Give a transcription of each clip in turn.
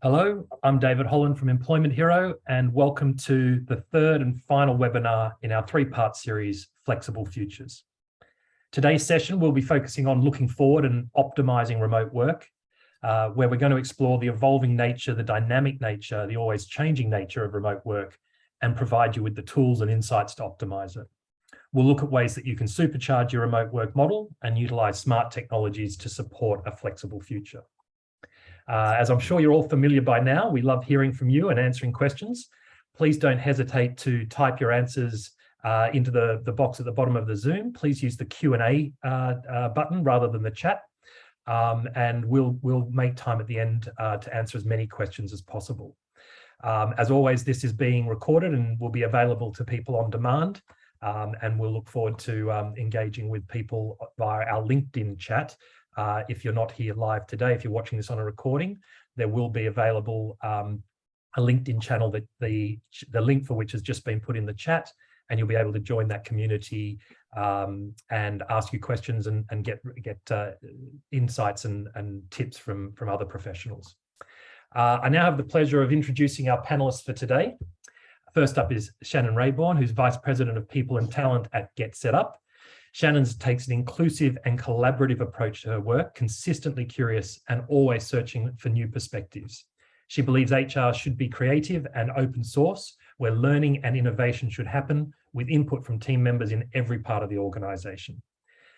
Hello, I'm David Holland from Employment Hero, and welcome to the third and final webinar in our three-part series, Flexible Futures. Today's session will be focusing on looking forward and optimising remote work, where we're going to explore the evolving nature, the dynamic nature, the always changing nature of remote work, and provide you with the tools and insights to optimise it. We'll look at ways that you can supercharge your remote work model and utilise smart technologies to support a flexible future. As I'm sure you're all familiar by now, we love hearing from you and answering questions. Please don't hesitate to type your answers into the box at the bottom of the Zoom. Please use the Q&A button rather than the chat. And we'll make time at the end to answer as many questions as possible. As always, this is being recorded and will be available to people on demand. And we'll look forward to engaging with people via our LinkedIn chat. If you're not here live today, if you're watching this on a recording, there will be available a LinkedIn channel that the link for which has just been put in the chat, and you'll be able to join that community and ask you questions and get insights and tips from other professionals. I now have the pleasure of introducing our panelists for today. First up is Shannon Rayborn, who's Vice President of People and Talent at GetSetUp. Shannon takes an inclusive and collaborative approach to her work, consistently curious and always searching for new perspectives. She believes HR should be creative and open source, where learning and innovation should happen with input from team members in every part of the organisation.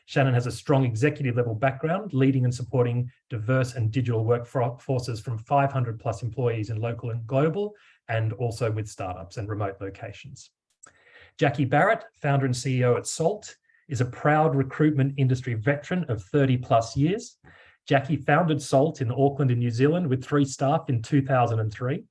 Shannon has a strong executive level background, leading and supporting diverse and digital workforces from 500 plus employees in local and global, and also with startups and remote locations. Jacqui Barratt, founder and CEO at Salt, is a proud recruitment industry veteran of 30 plus years. Jacqui founded Salt in Auckland in New Zealand with 3 staff in 2003.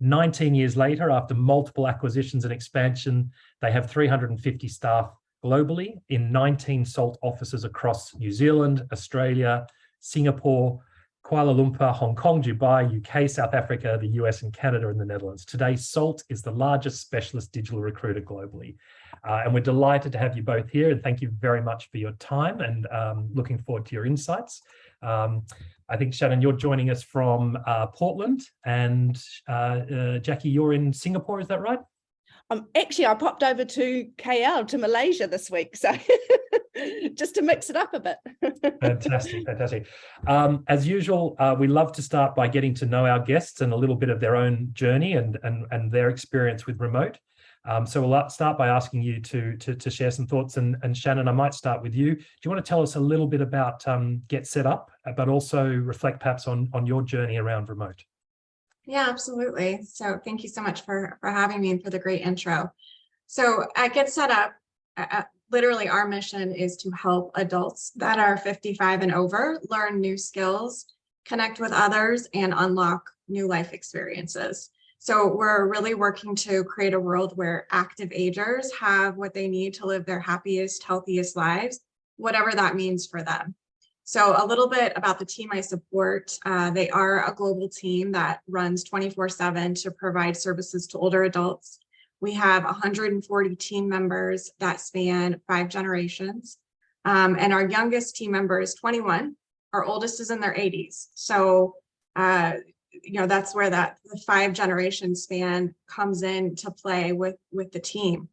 19 years later, after multiple acquisitions and expansion, they have 350 staff globally in 19 Salt offices across New Zealand, Australia, Singapore, Kuala Lumpur, Hong Kong, Dubai, UK, South Africa, the US, and Canada, and the Netherlands. Today, Salt is the largest specialist digital recruiter globally. And we're delighted to have you both here, and thank you very much for your time, and looking forward to your insights. I think, Shannon, you're joining us from Portland, and Jacqui, you're in Singapore, is that right? Actually, I popped over to KL, to Malaysia this week, so just to mix it up a bit. Fantastic, fantastic. As usual, we love to start by getting to know our guests and a little bit of their own journey and their experience with remote. So we'll start by asking you to share some thoughts. And Shannon, I might start with you. Do you want to tell us a little bit about GetSetUp, but also reflect perhaps on your journey around remote? Yeah, absolutely. So thank you so much for having me and for the great intro. So at GetSetUp, literally our mission is to help adults that are 55 and over learn new skills, connect with others, and unlock new life experiences. So we're really working to create a world where active agers have what they need to live their happiest, healthiest lives, whatever that means for them. So a little bit about the team I support. They are a global team that runs 24/7 to provide services to older adults. We have 140 team members that span 5 generations. And our youngest team member is 21. Our oldest is in their 80s. So, that's where the 5 generation span comes in to play with the team.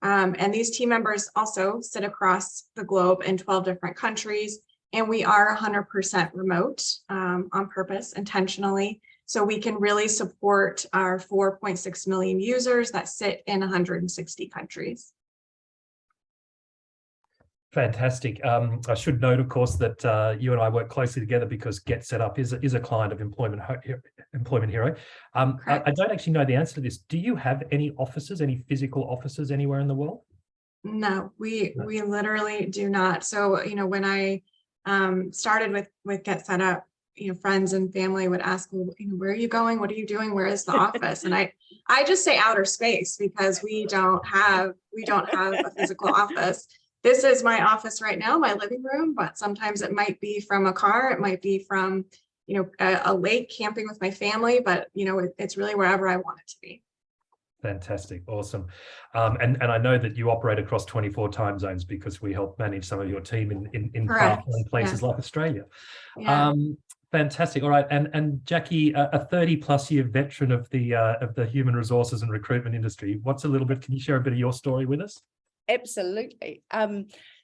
And these team members also sit across the globe in 12 different countries. And we are 100% remote on purpose, intentionally, so we can really support our 4.6 million users that sit in 160 countries. Fantastic. I should note, of course, that you and I work closely together because GetSetUp is a client of Employment Hero. I don't actually know the answer to this. Do you have any offices, any physical offices anywhere in the world? No, we literally do not. So, when I started with GetSetUp, friends and family would ask, well, where are you going? What are you doing? Where is the office? And I just say outer space, because we don't have a physical office. This is my office right now, my living room, but sometimes it might be from a car. It might be from, a lake camping with my family, but, it's really wherever I want it to be. Fantastic. Awesome. And I know that you operate across 24 time zones because we help manage some of your team in places like Australia. Yeah. Fantastic. All right, and Jacqui, a 30+ year veteran of the human resources and recruitment industry. Can you share a bit of your story with us? Absolutely.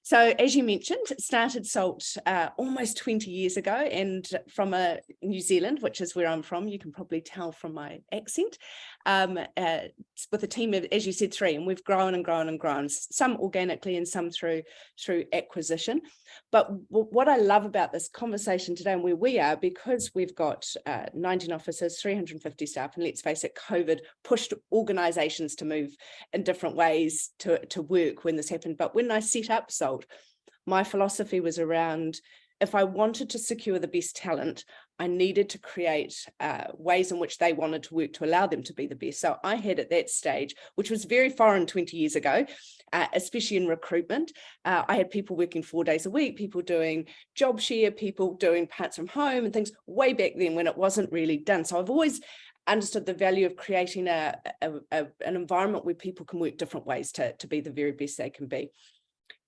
So as you mentioned, started SALT almost 20 years ago, and from New Zealand, which is where I'm from. You can probably tell from my accent, with a team of, as you said, 3, and we've grown and grown and grown, some organically and some through acquisition. But what I love about this conversation today and where we are, because we've got 19 offices, 350 staff, and let's face it, COVID pushed organisations to move in different ways to work when this happened. But when I set up SALT, my philosophy was around, if I wanted to secure the best talent, I needed to create ways in which they wanted to work to allow them to be the best. So I had at that stage, which was very foreign 20 years ago, especially in recruitment, I had people working 4 days a week, people doing job share, people doing parts from home and things way back then when it wasn't really done. So I've always understood the value of creating an environment where people can work different ways to be the very best they can be.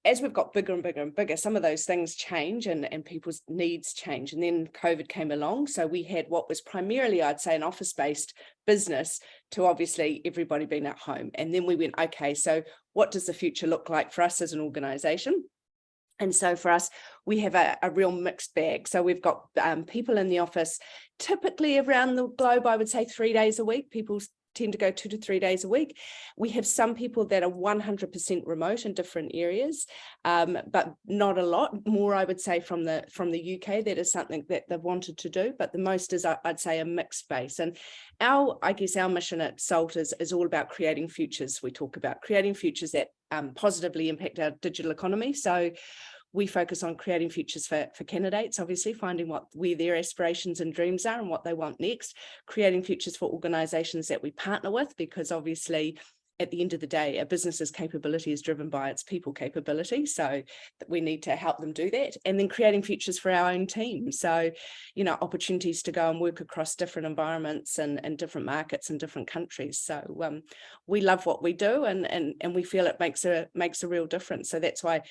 As we've got bigger and bigger and bigger, some of those things change and people's needs change. And then COVID came along. So we had what was primarily, I'd say, an office-based business to obviously everybody being at home. And then we went, okay, so what does the future look like for us as an organisation? And so for us, we have a real mixed bag. So we've got people in the office, typically around the globe, I would say 3 days a week. People tend to go 2 to 3 days a week. We have some people that are 100% remote in different areas, but not a lot. More, I would say, from the UK. That is something that they've wanted to do, but the most is, I'd say, a mixed space. And our mission at SALT is all about creating futures. We talk about creating futures that positively impact our digital economy. So we focus on creating futures for candidates, obviously finding where their aspirations and dreams are and what they want next, creating futures for organisations that we partner with, because obviously at the end of the day, a business's capability is driven by its people capability. So we need to help them do that. And then creating futures for our own team. So, opportunities to go and work across different environments and different markets and different countries. So we love what we do and we feel it makes a real difference. So that's why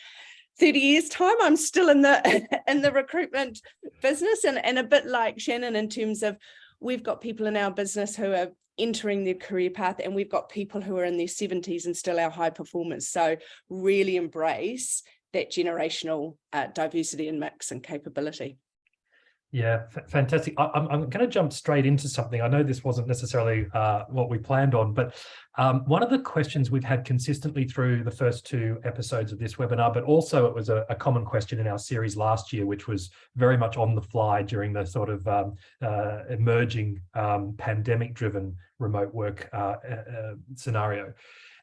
30 years time, I'm still in the recruitment business, and a bit like Shannon in terms of we've got people in our business who are entering their career path, and we've got people who are in their 70s and still our high performers. So really embrace that generational diversity and mix and capability. Yeah, fantastic. I'm going to jump straight into something. I know this wasn't necessarily what we planned on, but one of the questions we've had consistently through the first 2 episodes of this webinar, but also it was a common question in our series last year, which was very much on the fly during the sort of emerging pandemic-driven remote work scenario.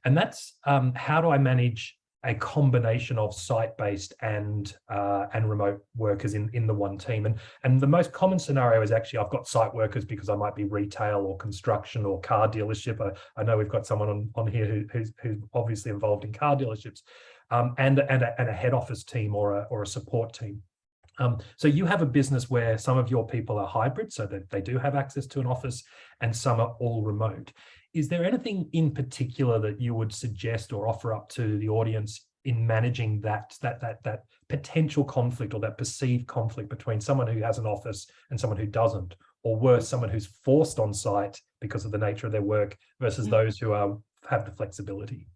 And that's how do I manage a combination of site-based and remote workers in the one team. And the most common scenario is actually I've got site workers because I might be retail or construction or car dealership. I know we've got someone on here who's obviously involved in car dealerships, and a head office team or a support team. So you have a business where some of your people are hybrid, so that they do have access to an office, and some are all remote. Is there anything in particular that you would suggest or offer up to the audience in managing that potential conflict or that perceived conflict between someone who has an office and someone who doesn't, or worse, someone who's forced on site because of the nature of their work versus those who have the flexibility?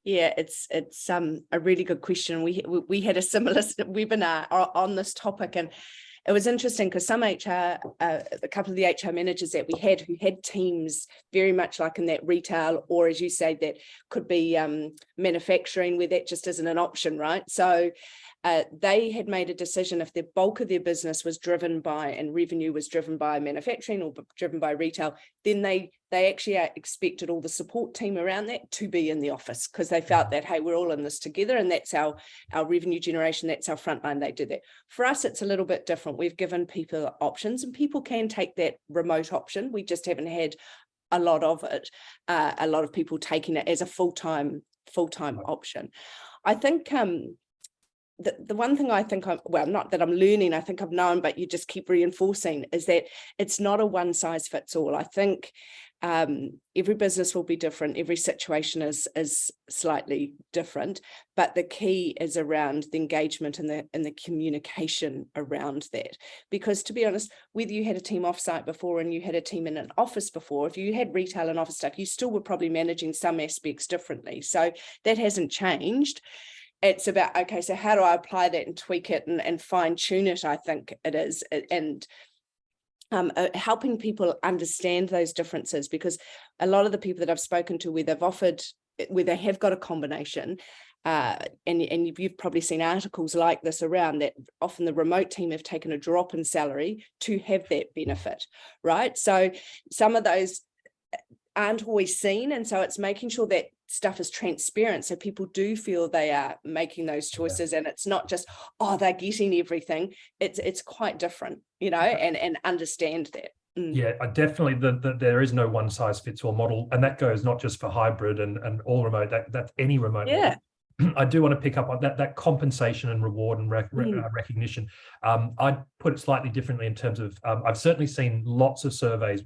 Yeah, it's a really good question. We had a similar webinar on this topic, and it was interesting because some HR, a couple of the HR managers that we had who had teams very much like in that retail, or as you say, that could be manufacturing, where that just isn't an option, right? So they had made a decision, if the bulk of their business was driven by and revenue was driven by manufacturing or driven by retail, then they actually expected all the support team around that to be in the office, because they felt that, hey, we're all in this together, and that's our revenue generation, that's our frontline. They did that. For us, it's a little bit different. We've given people options, and people can take that remote option. We just haven't had a lot of it, a lot of people taking it as a full-time option. I think the one thing I think not that I'm learning, I think I've known, but you just keep reinforcing, is that it's not a one size fits all. I think Every business will be different. Every situation is slightly different, but the key is around the engagement and the communication around that. Because to be honest, whether you had a team offsite before and you had a team in an office before, if you had retail and office stuff, you still were probably managing some aspects differently. So that hasn't changed. It's about, okay, so how do I apply that and tweak it and fine tune it? I think it is. And helping people understand those differences, because a lot of the people that I've spoken to where they have got a combination, and you've probably seen articles like this around that, often the remote team have taken a drop in salary to have that benefit, right? So some of those aren't always seen, and so it's making sure that stuff is transparent so people do feel they are making those choices, and it's not just, oh, they're getting everything. It's quite different, and understand that. Yeah, I definitely, there is no one size fits all model, and that goes not just for hybrid and all remote, that's any remote model. I do want to pick up on that compensation and reward and recognition. I'd put it slightly differently in terms of, I've certainly seen lots of surveys,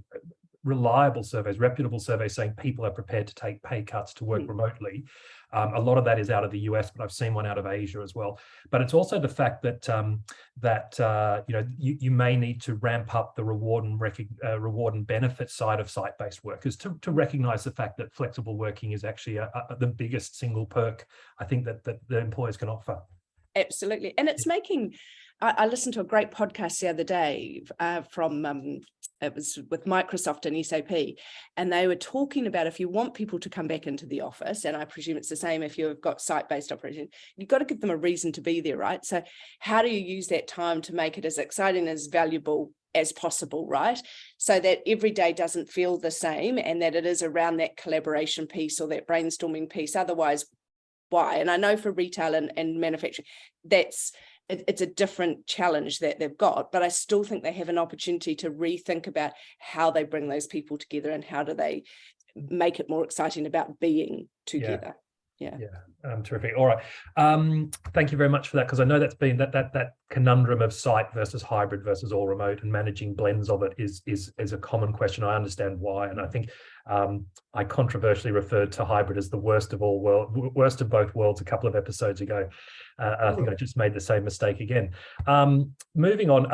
reliable surveys, reputable surveys saying people are prepared to take pay cuts to work remotely. A lot of that is out of the US, but I've seen one out of Asia as well. But it's also the fact that you may need to ramp up the reward and benefit side of site-based workers to recognise the fact that flexible working is actually the biggest single perk I think that the employers can offer. Absolutely, and it's making. I listened to a great podcast the other day from it was with Microsoft and SAP, and they were talking about if you want people to come back into the office, and I presume it's the same if you've got site-based operation, you've got to give them a reason to be there, right? So how do you use that time to make it as exciting, as valuable as possible, right? So that every day doesn't feel the same, and that it is around that collaboration piece or that brainstorming piece. Otherwise, why? And I know for retail and manufacturing, it's a different challenge that they've got, but I still think they have an opportunity to rethink about how they bring those people together and how do they make it more exciting about being together. Yeah. Terrific. All right. Thank you very much for that, because I know that's been that conundrum of site versus hybrid versus all remote, and managing blends of it is a common question. I understand why, and I think I controversially referred to hybrid as the worst of both worlds a couple of episodes ago. I think I just made the same mistake again. Moving on,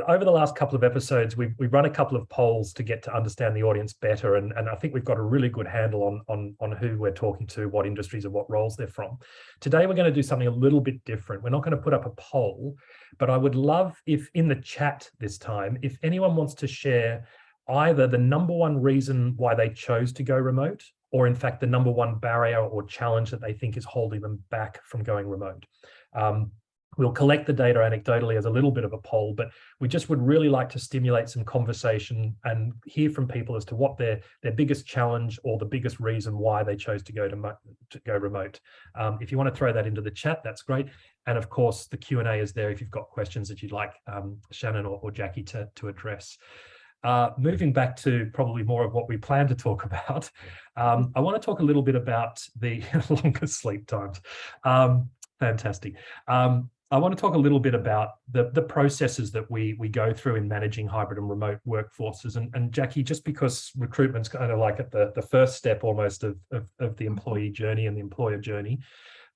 over the last couple of episodes, we've run a couple of polls to get to understand the audience better, and I think we've got a really good handle on who we're talking to, what industries and what roles they're from. Today, we're going to do something a little bit different. We're not going to put up a poll, but I would love if in the chat this time, if anyone wants to share either the number one reason why they chose to go remote, or in fact, the number one barrier or challenge that they think is holding them back from going remote. We'll collect the data anecdotally as a little bit of a poll, but we just would really like to stimulate some conversation and hear from people as to what their biggest challenge or the biggest reason why they chose to go remote. If you want to throw that into the chat, that's great. And of course, the Q&A is there if you've got questions that you'd like Shannon or Jacqui to address. Moving back to probably more of what we plan to talk about, I want to talk a little bit about the longer sleep times. Fantastic. I want to talk a little bit about the processes that we go through in managing hybrid and remote workforces. And Jacqui, just because recruitment's kind of like at the first step almost of the employee journey and the employer journey,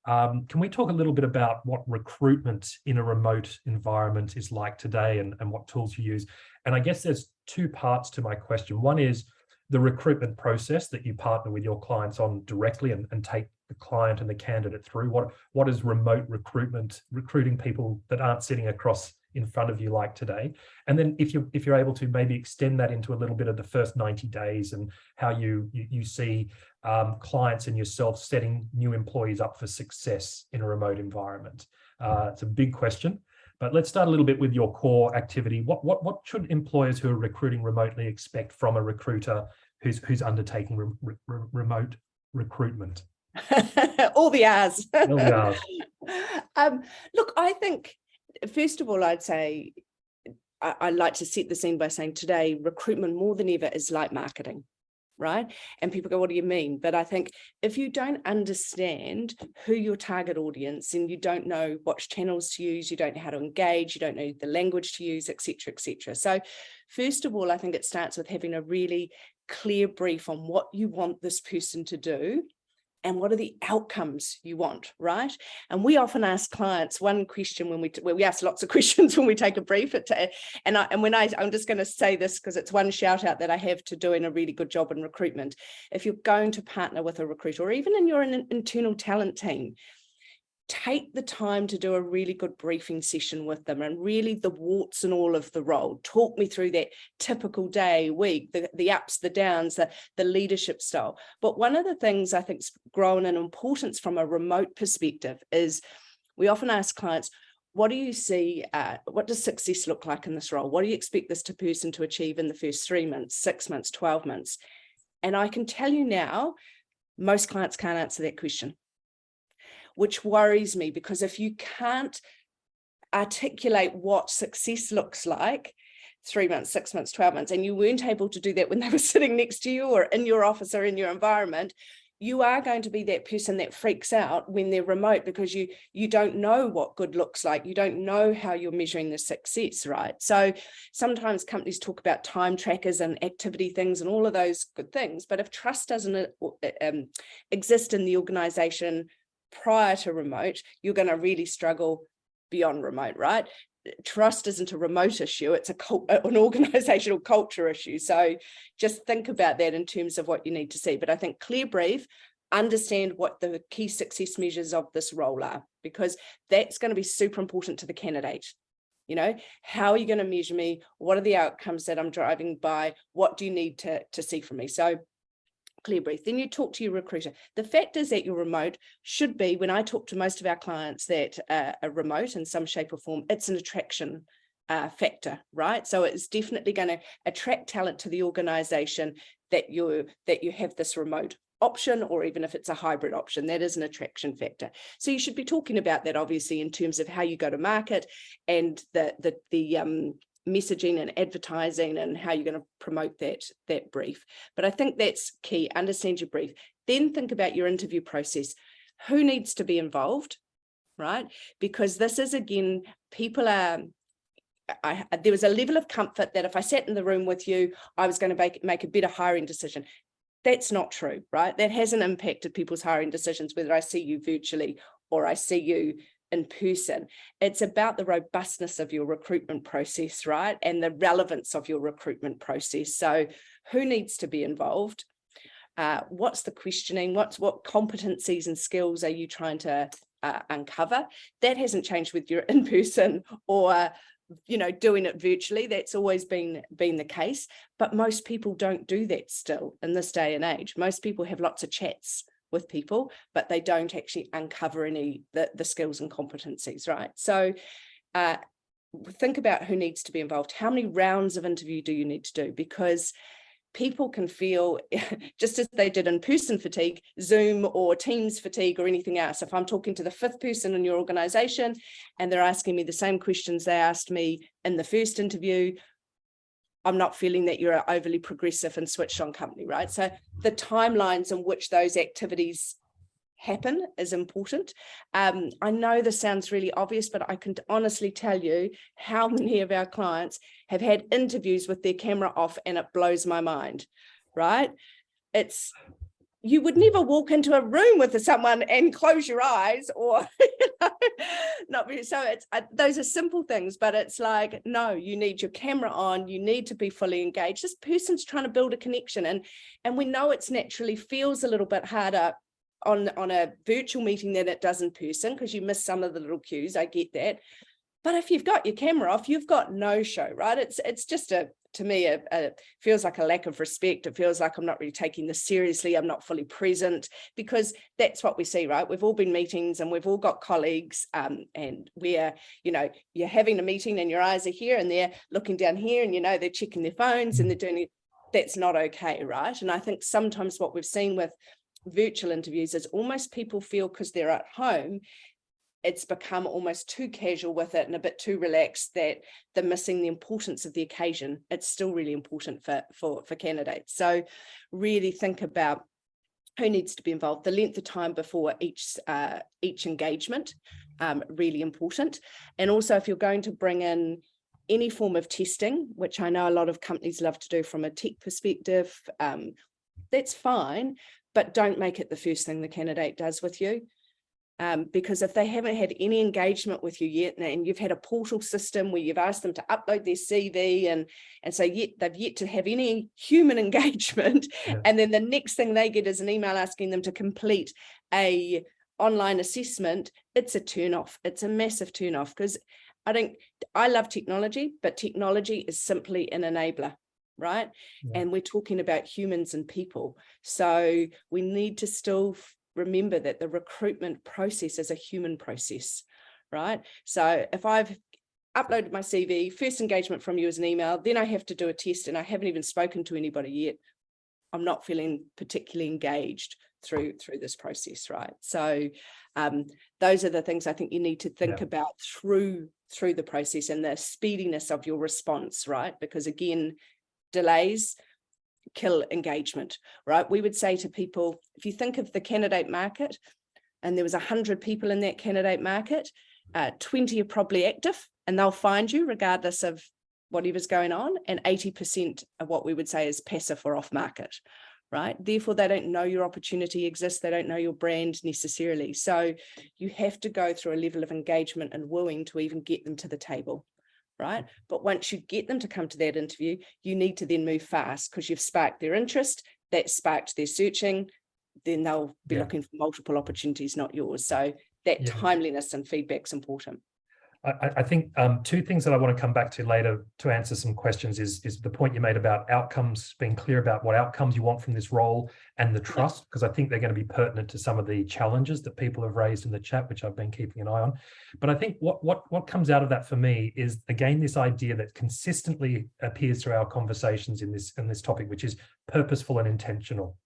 can we talk a little bit about what recruitment in a remote environment is like today and what tools you use? And I guess there's two parts to my question. One is the recruitment process that you partner with your clients on directly and take the client and the candidate through. What is remote recruitment, recruiting people that aren't sitting across in front of you like today? And then if you're able to maybe extend that into a little bit of the first 90 days and how you see clients and yourself setting new employees up for success in a remote environment. It's a big question, but let's start a little bit with your core activity. What should employers who are recruiting remotely expect from a recruiter who's undertaking remote recruitment? All the R's. All the R's. Look, I think, first of all, I'd say I'd like to set the scene by saying today, recruitment more than ever is like marketing. right? And people go, what do you mean? But I think if you don't understand who your target audience, and you don't know what channels to use, you don't know how to engage, you don't know the language to use, etc., etc. So first of all, I think it starts with having a really clear brief on what you want this person to do and what are the outcomes you want, right? And we often ask clients one question when we ask lots of questions when we take a brief. I'm just going to say this because it's one shout out that I have to doing a really good job in recruitment. If you're going to partner with a recruiter, or even in your internal talent team, take the time to do a really good briefing session with them and really the warts and all of the role. Talk me through that typical day, week, the ups, the downs, the leadership style. But one of the things I think's grown in importance from a remote perspective is we often ask clients, what do you see, what does success look like in this role? What do you expect this person to achieve in the first 3 months, 6 months, 12 months? And I can tell you now, most clients can't answer that question, which worries me, because if you can't articulate what success looks like 3 months, 6 months, 12 months, and you weren't able to do that when they were sitting next to you or in your office or in your environment, you are going to be that person that freaks out when they're remote, because you don't know what good looks like. You don't know how you're measuring the success, right? So sometimes companies talk about time trackers and activity things and all of those good things, but if trust doesn't exist in the organization prior to remote, you're going to really struggle beyond remote, right? Trust isn't a remote issue, it's an organizational culture issue. So just think about that in terms of what you need to see. But I think clear brief, understand what the key success measures of this role are, because that's going to be super important to the candidate. You know, how are you going to measure me? What are the outcomes that I'm driving by? What do you need to see from me? So clear brief. Then you talk to your recruiter. The fact is that your remote should be, when I talk to most of our clients that are remote in some shape or form, it's an attraction factor, right? So it's definitely going to attract talent to the organization that you have this remote option, or even if it's a hybrid option, that is an attraction factor. So you should be talking about that, obviously, in terms of how you go to market and the messaging and advertising and how you're going to promote that brief. But I think that's key. Understand your brief. Then think about your interview process. Who needs to be involved, right? Because this is, again, people are, there was a level of comfort that if I sat in the room with you, I was going to make a better hiring decision. That's not true, right? That hasn't impacted people's hiring decisions, whether I see you virtually or I see you in person. It's about the robustness of your recruitment process, right? And the relevance of your recruitment process. So who needs to be involved? What's the questioning? What competencies and skills are you trying to uncover? That hasn't changed with your in-person or doing it virtually. That's always been the case, but most people don't do that still in this day and age. Most people have lots of chats with people, but they don't actually uncover any the skills and competencies, right? So think about who needs to be involved. How many rounds of interview do you need to do? Because people can feel, just as they did in-person fatigue, Zoom or Teams fatigue or anything else. If I'm talking to the 5th person in your organization and they're asking me the same questions they asked me in the first interview, I'm not feeling that you're an overly progressive and switched on company, right? So the timelines in which those activities happen is important. I know this sounds really obvious, but I can honestly tell you how many of our clients have had interviews with their camera off, and it blows my mind, right? You would never walk into a room with someone and close your eyes, or not really. So those are simple things, but it's like, no, you need your camera on, you need to be fully engaged. This person's trying to build a connection, and we know it's naturally feels a little bit harder on a virtual meeting than it does in person, because you miss some of the little cues. I get that. But if you've got your camera off, you've got no show, right? It's just to me, it feels like a lack of respect. It feels like I'm not really taking this seriously. I'm not fully present, because that's what we see, right? We've all been meetings and we've all got colleagues, and we're, you're having a meeting and your eyes are here and they're looking down here, and they're checking their phones and they're doing it. That's not okay, right? And I think sometimes what we've seen with virtual interviews is almost people feel, because they're at home, it's become almost too casual with it and a bit too relaxed that they're missing the importance of the occasion. It's still really important for candidates. So really think about who needs to be involved, the length of time before each engagement, really important. And also if you're going to bring in any form of testing, which I know a lot of companies love to do from a tech perspective, that's fine, but don't make it the first thing the candidate does with you. Because if they haven't had any engagement with you yet, and you've had a portal system where you've asked them to upload their CV and so they've yet to have any human engagement, and then the next thing they get is an email asking them to complete a online assessment, it's a turn off. It's a massive turn off, because I love technology, but technology is simply an enabler, right? And we're talking about humans and people. So we need to still remember that the recruitment process is a human process, right? So if I've uploaded my CV, first engagement from you is an email, then I have to do a test and I haven't even spoken to anybody yet, I'm not feeling particularly engaged through this process, right? So those are the things I think you need to think about through the process, and the speediness of your response, right? Because again, delays kill engagement, right? We would say to people, if you think of the candidate market and there was 100 people in that candidate market, 20 are probably active and they'll find you regardless of whatever's going on, and 80% of what we would say is passive or off market, right? Therefore, they don't know your opportunity exists. They don't know your brand necessarily. So you have to go through a level of engagement and wooing to even get them to the table, right? But once you get them to come to that interview, you need to then move fast, because you've sparked their interest, that sparked their searching, then they'll be looking for multiple opportunities, not yours. So that timeliness and feedback's important. I think two things that I want to come back to later to answer some questions is the point you made about outcomes, being clear about what outcomes you want from this role, and the trust, because I think they're going to be pertinent to some of the challenges that people have raised in the chat, which I've been keeping an eye on. But I think what comes out of that for me is, again, this idea that consistently appears through our conversations in this topic, which is purposeful and intentional.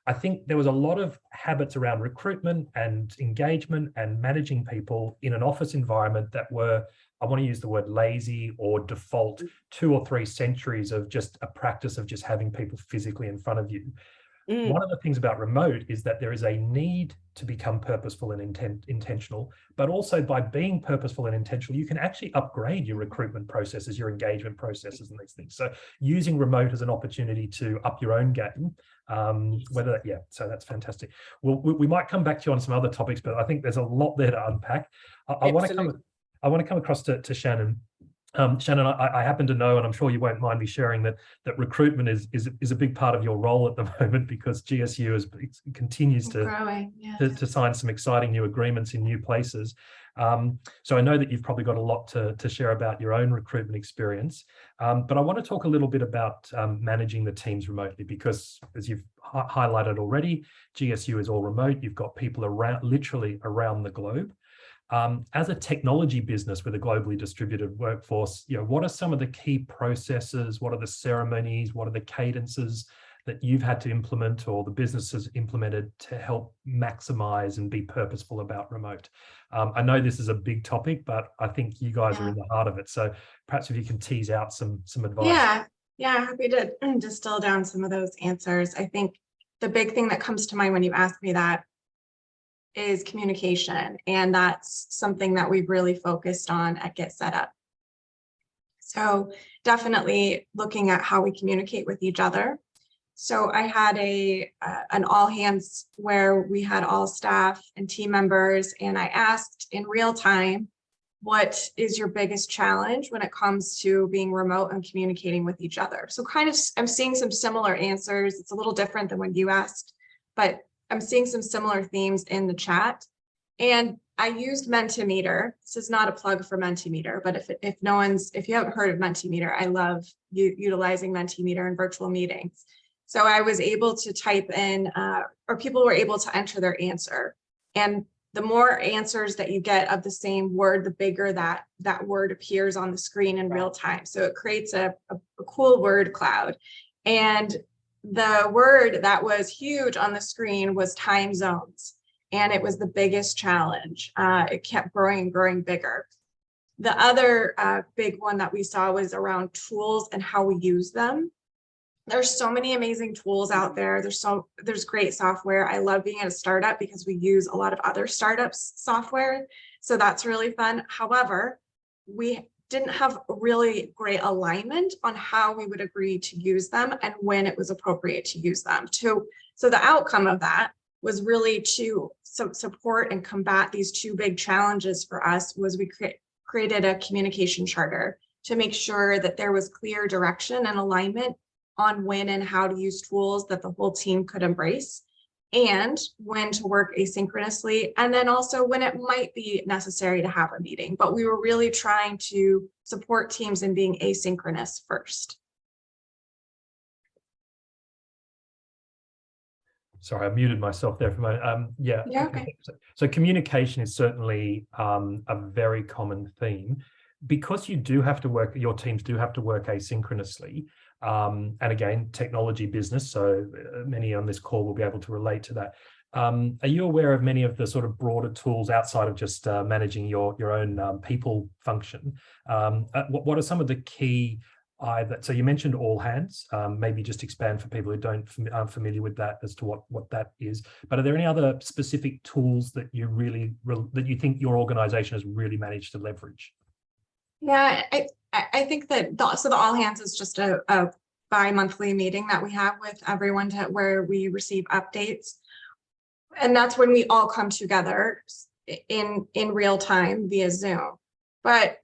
I think there was a lot of habits around recruitment and engagement and managing people in an office environment that were, I want to use the word lazy or default, 2 or 3 centuries of just a practice of just having people physically in front of you. One of the things about remote is that there is a need to become purposeful and intentional, but also by being purposeful and intentional, you can actually upgrade your recruitment processes, your engagement processes, and these things. So using remote as an opportunity to up your own game, so that's fantastic. Well, we might come back to you on some other topics, but I think there's a lot there to unpack. I want to come across to Shannon. Shannon, I happen to know, and I'm sure you won't mind me sharing, that recruitment is a big part of your role at the moment, because GSU continues to sign some exciting new agreements in new places. So I know that you've probably got a lot to share about your own recruitment experience. But I want to talk a little bit about managing the teams remotely, because as you've highlighted already, GSU is all remote. You've got people literally around the globe. As a technology business with a globally distributed workforce, what are some of the key processes? What are the ceremonies? What are the cadences that you've had to implement, or the business has implemented, to help maximize and be purposeful about remote? I know this is a big topic, but I think you guys are in the heart of it. So perhaps if you can tease out some advice. Yeah, happy to distill down some of those answers. I think the big thing that comes to mind when you ask me that is communication. And that's something that we've really focused on at GetSetUp. So definitely looking at how we communicate with each other. So I had an all hands where we had all staff and team members, and I asked in real time, what is your biggest challenge when it comes to being remote and communicating with each other? So kind of, I'm seeing some similar answers. It's a little different than when you asked, but I'm seeing some similar themes in the chat. And I used Mentimeter. This is not a plug for Mentimeter, but if you haven't heard of Mentimeter, I love utilizing Mentimeter in virtual meetings. So I was able to type in, or people were able to enter their answer. And the more answers that you get of the same word, the bigger that word appears on the screen in real time. So it creates a cool word cloud. And the word that was huge on the screen was time zones. and it was the biggest challenge. It kept growing and growing bigger. The other big one that we saw was around tools and how we use them. There's so many amazing tools out there. There's great software. I love being at a startup because we use a lot of other startups' software. So that's really fun. However, we didn't have really great alignment on how we would agree to use them and when it was appropriate to use them. So the outcome of that was really to support and combat these two big challenges for us. Was we created a communication charter to make sure that there was clear direction and alignment on when and how to use tools that the whole team could embrace, and when to work asynchronously, and then also when it might be necessary to have a meeting. But we were really trying to support teams in being asynchronous first. Sorry, I muted myself there for a moment. Yeah. Okay. So communication is certainly a very common theme. Because you do have to work, your teams do have to work asynchronously. And again, technology business, so many on this call will be able to relate to that. Are you aware of many of the sort of broader tools outside of just managing your own people function? What are some of the key? So you mentioned all hands. Maybe just expand for people who aren't familiar with that as to what that is. But are there any other specific tools that you think your organization has really managed to leverage? Yeah, I think that the all hands is just a bi-monthly meeting that we have with everyone where we receive updates. And that's when we all come together in real time via Zoom. But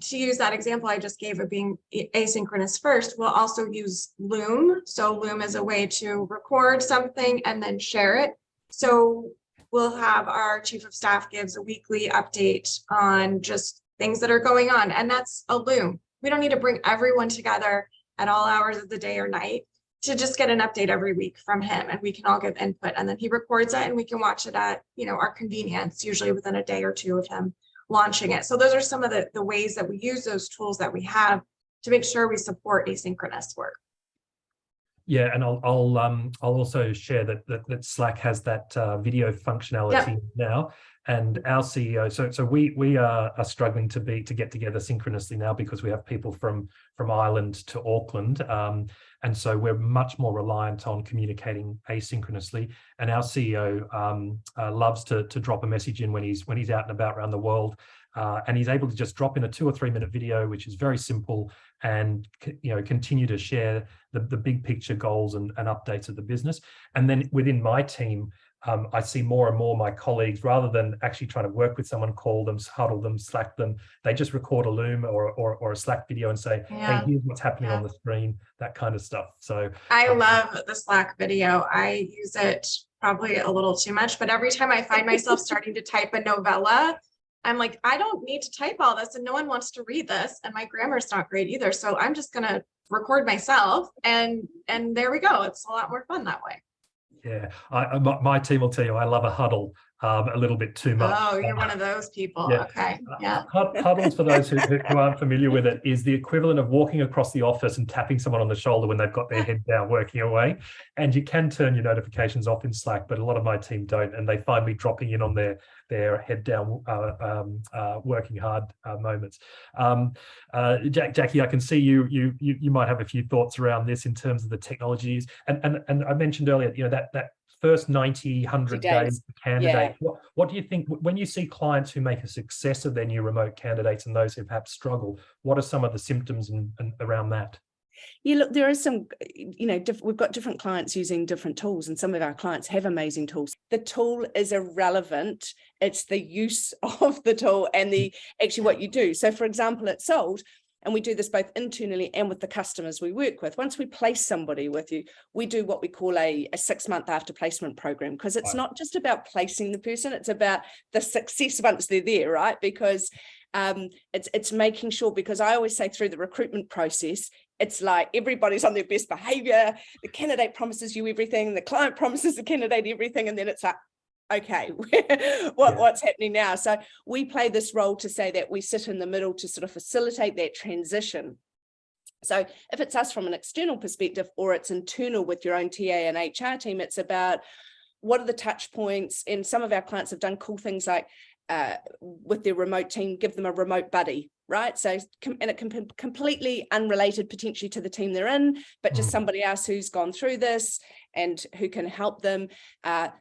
to use that example I just gave of being asynchronous first, we'll also use Loom. So Loom is a way to record something and then share it. So we'll have our chief of staff gives a weekly update on just things that are going on, and that's a Loom. We don't need to bring everyone together at all hours of the day or night to just get an update every week from him, and we can all give input, and then he records it and we can watch it at our convenience, usually within a day or two of him launching it. So those are some of the ways that we use those tools that we have to make sure we support asynchronous work. Yeah, and I'll also share that Slack has that video functionality now, and our CEO. So we are struggling to get together synchronously now because we have people from Ireland to Auckland, and so we're much more reliant on communicating asynchronously. And our CEO loves to drop a message in when he's out and about around the world. And he's able to just drop in a 2 or 3 minute video, which is very simple, and continue to share the big picture goals and updates of the business. And then within my team, I see more and more my colleagues, rather than actually trying to work with someone, call them, huddle them, Slack them, they just record a Loom or a Slack video and say, hey, here's what's happening on the screen, that kind of stuff. So I love the Slack video. I use it probably a little too much, but every time I find myself starting to type a novella, I'm like, I don't need to type all this and no one wants to read this, and my grammar's not great either. So I'm just gonna record myself, and there we go. It's a lot more fun that way. Yeah, my team will tell you I love a huddle a little bit too much. Oh, you're one of those people. Yeah. Okay. Yeah. Huddles, for those who aren't familiar with it, is the equivalent of walking across the office and tapping someone on the shoulder when they've got their head down working away. And you can turn your notifications off in Slack, but a lot of my team don't, and they find me dropping in on their head down working hard moments. Jacqui, I can see you might have a few thoughts around this in terms of the technologies, and I mentioned earlier, that first 90, 100 days of candidate. Yeah. What do you think when you see clients who make a success of their new remote candidates and those who perhaps struggle? What are some of the symptoms and around that? Yeah, look, there is some, we've got different clients using different tools, and some of our clients have amazing tools. The tool is irrelevant. It's the use of the tool and actually what you do. So for example, at Sold, and we do this both internally and with the customers we work with. Once we place somebody with you, we do what we call a 6-month after placement program, because it's not just about placing the person, it's about the success once they're there, right? Because it's making sure, because I always say through the recruitment process, it's like everybody's on their best behavior. The candidate promises you everything, the client promises the candidate everything, and then it's like, okay, what's happening now? So we play this role to say that we sit in the middle to sort of facilitate that transition. So if it's us from an external perspective, or it's internal with your own TA and HR team, it's about what are the touch points? And some of our clients have done cool things like with their remote team, give them a remote buddy, right? So, and it can be completely unrelated potentially to the team they're in, but just somebody else who's gone through this and who can help them. I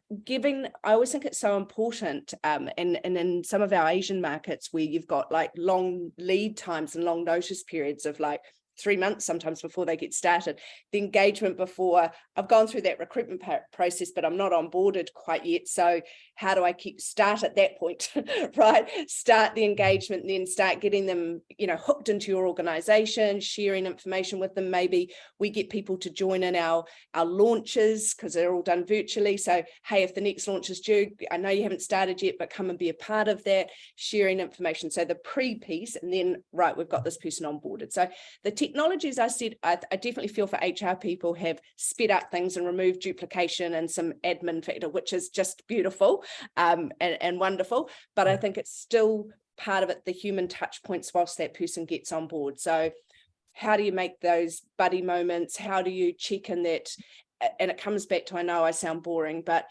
always think it's so important, and in some of our Asian markets where you've got like long lead times and long notice periods of like 3 months sometimes before they get started, the engagement before, I've gone through that recruitment process, but I'm not onboarded quite yet. So how do I start at that point, right? Start the engagement, and then start getting them, hooked into your organization, sharing information with them. Maybe we get people to join in our launches because they're all done virtually. So, hey, if the next launch is due, I know you haven't started yet, but come and be a part of that, sharing information. So the pre-piece, and then, right, we've got this person onboarded. So the technologies I said, I definitely feel for HR people have sped up things and removed duplication and some admin factor, which is just beautiful and wonderful. But I think it's still part of it, the human touch points whilst that person gets on board. So how do you make those buddy moments? How do you check in that? And it comes back to, I know I sound boring, but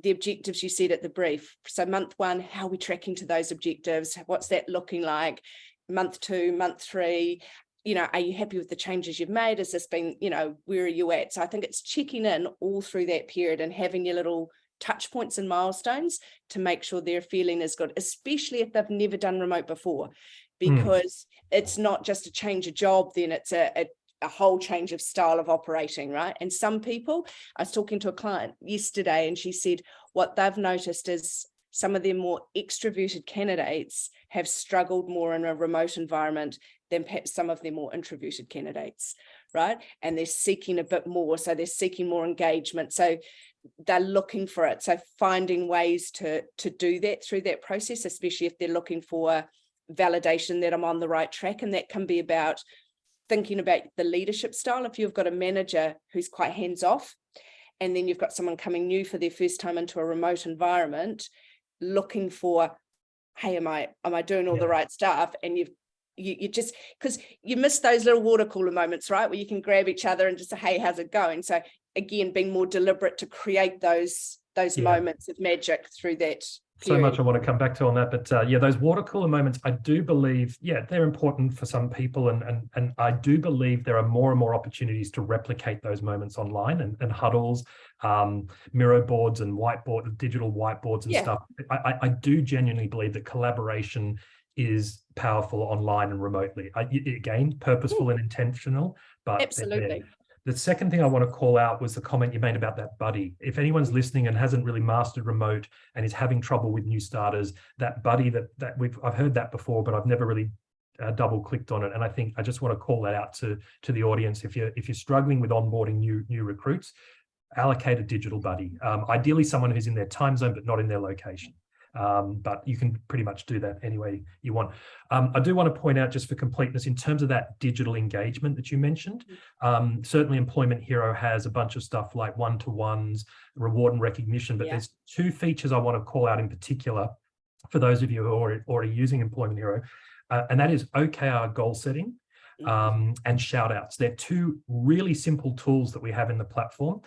the objectives you said at the brief. So month 1, how are we tracking to those objectives? What's that looking like? Month 2, month 3, are you happy with the changes you've made? Has this been, where are you at? So I think it's checking in all through that period and having your little touch points and milestones to make sure their feeling is good, especially if they've never done remote before, because it's not just a change of job, then it's a whole change of style of operating, right? And some people, I was talking to a client yesterday and she said what they've noticed is some of their more extroverted candidates have struggled more in a remote environment than perhaps some of their more introverted candidates, right? And they're seeking a bit more, so they're seeking more engagement. So they're looking for it. So finding ways to do that through that process, especially if they're looking for validation that I'm on the right track. And that can be about thinking about the leadership style. If you've got a manager who's quite hands-off, and then you've got someone coming new for their first time into a remote environment, looking for, hey, am I doing all the right stuff? And you just, because you miss those little water cooler moments, right, where you can grab each other and just say, hey, how's it going? So again, being more deliberate to create those moments of magic through that period. So much I want to come back to on that, but those water cooler moments, I do believe, they're important for some people, and I do believe there are more and more opportunities to replicate those moments online and huddles, Miro boards and digital whiteboards and stuff. I do genuinely believe that collaboration is powerful online and remotely. Again, purposeful and intentional, but absolutely. The second thing I want to call out was the comment you made about that buddy. If anyone's listening and hasn't really mastered remote and is having trouble with new starters, that buddy I've heard that before, but I've never really double clicked on it. And I just want to call that out to the audience. If you're struggling with onboarding new recruits, allocate a digital buddy. Ideally someone who's in their time zone, but not in their location. But you can pretty much do that any way you want. I do want to point out, just for completeness, in terms of that digital engagement that you mentioned, certainly Employment Hero has a bunch of stuff like one-to-ones, reward and recognition, but there's 2 features I want to call out in particular for those of you who are already using Employment Hero, and that is OKR goal setting and shout outs. They're 2 really simple tools that we have in the platform.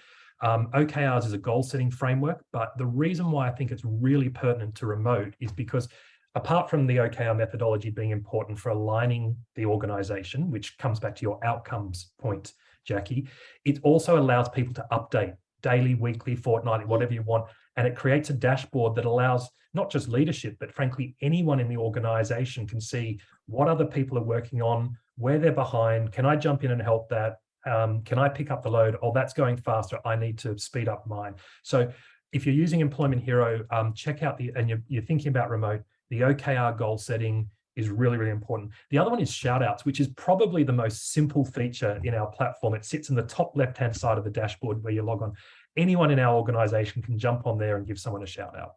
OKRs is a goal-setting framework, but the reason why I think it's really pertinent to remote is because apart from the OKR methodology being important for aligning the organization, which comes back to your outcomes point, Jacqui, it also allows people to update daily, weekly, fortnightly, whatever you want, and it creates a dashboard that allows not just leadership, but frankly, anyone in the organization can see what other people are working on, where they're behind, can I jump in and help that? Can I pick up the load? Oh, that's going faster. I need to speed up mine. So if you're using Employment Hero, check out and you're thinking about remote, the OKR goal setting is really, really important. The other one is shout outs, which is probably the most simple feature in our platform. It sits in the top left-hand side of the dashboard where you log on. Anyone in our organization can jump on there and give someone a shout out.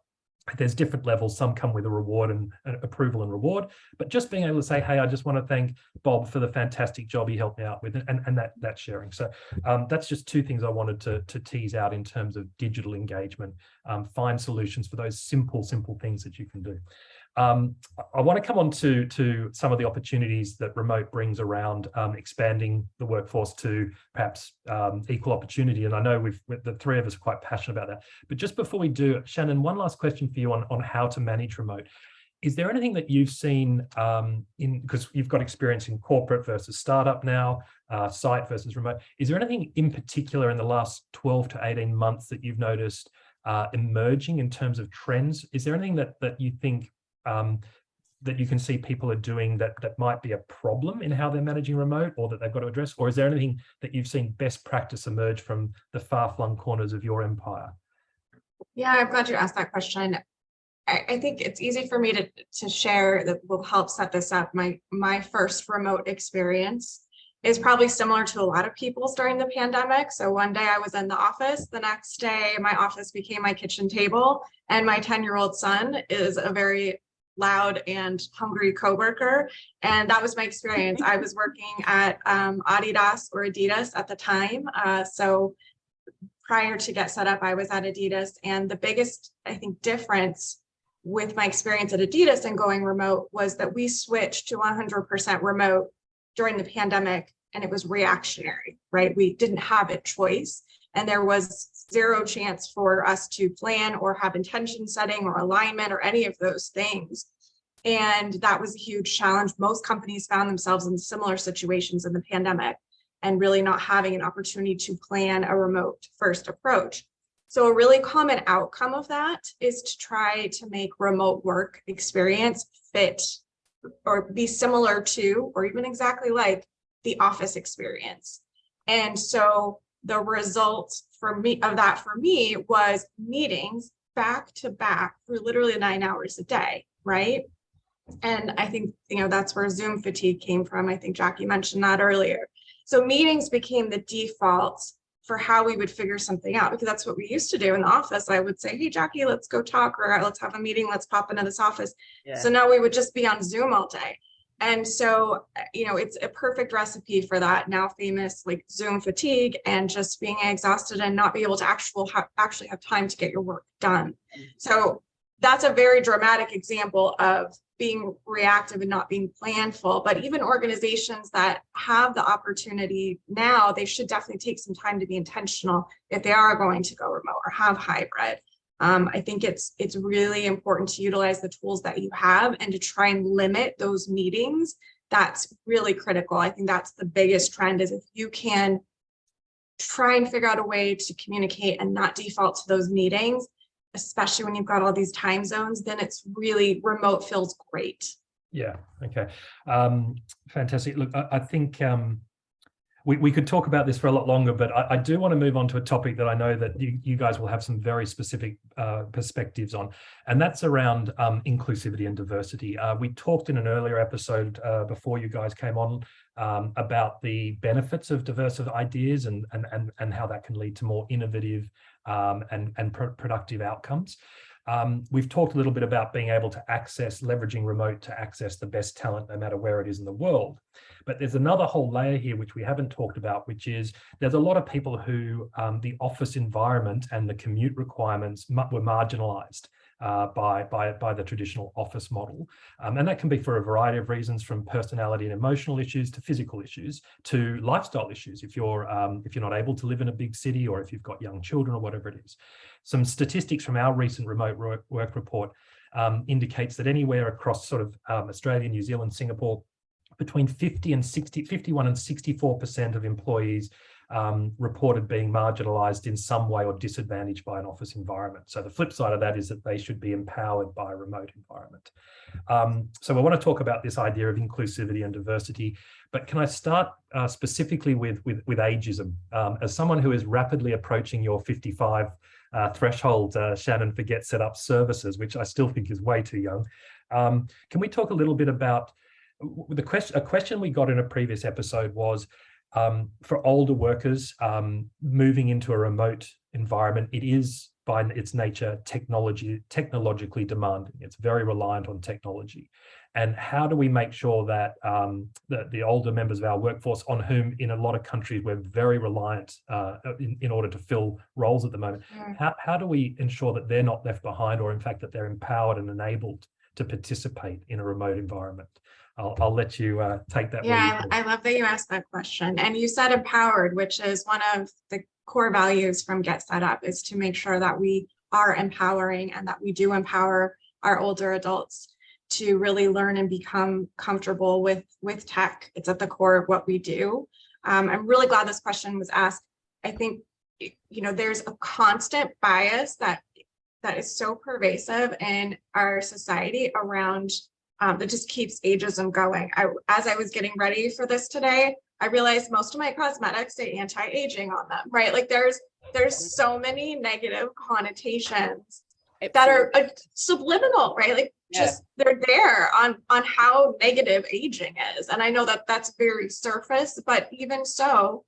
There's different levels. Some come with a reward and approval and reward, but just being able to say, hey, I just want to thank Bob for the fantastic job he helped me out with, and that sharing. So that's just 2 things I wanted to tease out in terms of digital engagement. Find solutions for those simple things that you can do. I want to come on to some of the opportunities that remote brings around expanding the workforce to perhaps equal opportunity. And I know the three of us are quite passionate about that. But just before we do, Shannon, one last question for you on how to manage remote. Is there anything that you've seen because you've got experience in corporate versus startup now, site versus remote. Is there anything in particular in the last 12 to 18 months that you've noticed emerging in terms of trends? Is there anything that you think that you can see people are doing that might be a problem in how they're managing remote, or that they've got to address? Or is there anything that you've seen best practice emerge from the far-flung corners of your empire? Yeah, I'm glad you asked that question. I think it's easy for me to share that will help set this up. My first remote experience is probably similar to a lot of people's during the pandemic. So one day I was in the office, the next day my office became my kitchen table, and my 10-year-old son is a very loud and hungry coworker. And that was my experience. I was working at Adidas or Adidas at the time. So prior to GetSetUp, I was at Adidas, and the biggest, I think, difference with my experience at Adidas and going remote was that we switched to 100% remote during the pandemic, and it was reactionary, right? We didn't have a choice, and there was zero chance for us to plan or have intention setting or alignment or any of those things. And that was a huge challenge. Most companies found themselves in similar situations in the pandemic and really not having an opportunity to plan a remote first approach. So a really common outcome of that is to try to make remote work experience fit or be similar to, or even exactly like, the office experience. And so the result for me was meetings back to back for literally 9 hours a day, right? And I think, that's where Zoom fatigue came from. I think Jacqui mentioned that earlier. So meetings became the default for how we would figure something out, because that's what we used to do in the office. I would say, hey, Jacqui, let's go talk, or let's have a meeting, let's pop into this office. Yeah. So now we would just be on Zoom all day. And so, it's a perfect recipe for that now famous like Zoom fatigue and just being exhausted and not be able to actually have time to get your work done. So that's a very dramatic example of being reactive and not being planful. But even organizations that have the opportunity now, they should definitely take some time to be intentional if they are going to go remote or have hybrid. I think it's really important to utilize the tools that you have and to try and limit those meetings. That's really critical. I think that's the biggest trend, is if you can try and figure out a way to communicate and not default to those meetings, especially when you've got all these time zones, then it's really, remote feels great. Yeah, okay. Fantastic. Look, I think we could talk about this for a lot longer, but I do want to move on to a topic that I know that you guys will have some very specific perspectives on, and that's around inclusivity and diversity. We talked in an earlier episode before you guys came on about the benefits of diverse ideas and how that can lead to more innovative and productive outcomes. We've talked a little bit about being able to leveraging remote to access the best talent no matter where it is in the world. But there's another whole layer here which we haven't talked about, which is there's a lot of people who the office environment and the commute requirements were marginalized by the traditional office model. And that can be for a variety of reasons, from personality and emotional issues to physical issues to lifestyle issues, if you're not able to live in a big city, or if you've got young children or whatever it is. Some statistics from our recent remote work report indicates that anywhere across sort of Australia, New Zealand, Singapore, between 51 and 64% of employees reported being marginalized in some way or disadvantaged by an office environment. So the flip side of that is that they should be empowered by a remote environment. So we want to talk about this idea of inclusivity and diversity, but can I start specifically with ageism? As someone who is rapidly approaching your 55 threshold, Shannon, for GetSetUp services, which I still think is way too young, can we talk a little bit about a question we got in a previous episode was, for older workers moving into a remote environment, it is by its nature technologically demanding. It's very reliant on technology. And how do we make sure that the older members of our workforce, on whom in a lot of countries we're very reliant in order to fill roles at the moment, how do we ensure that they're not left behind, or in fact that they're empowered and enabled to participate in a remote environment? I'll let you take that. Yeah, lead. I love that you asked that question. And you said empowered, which is one of the core values from GetSetUp, is to make sure that we are empowering and that we do empower our older adults to really learn and become comfortable with tech. It's at the core of what we do. I'm really glad this question was asked. I think, there's a constant bias that is so pervasive in our society around that just keeps ageism going. As I was getting ready for this today, I realized most of my cosmetics say anti-aging on them, right? Like there's so many negative connotations that are subliminal, right? Like just they're there on how negative aging is. And I know that that's very surface, but even so,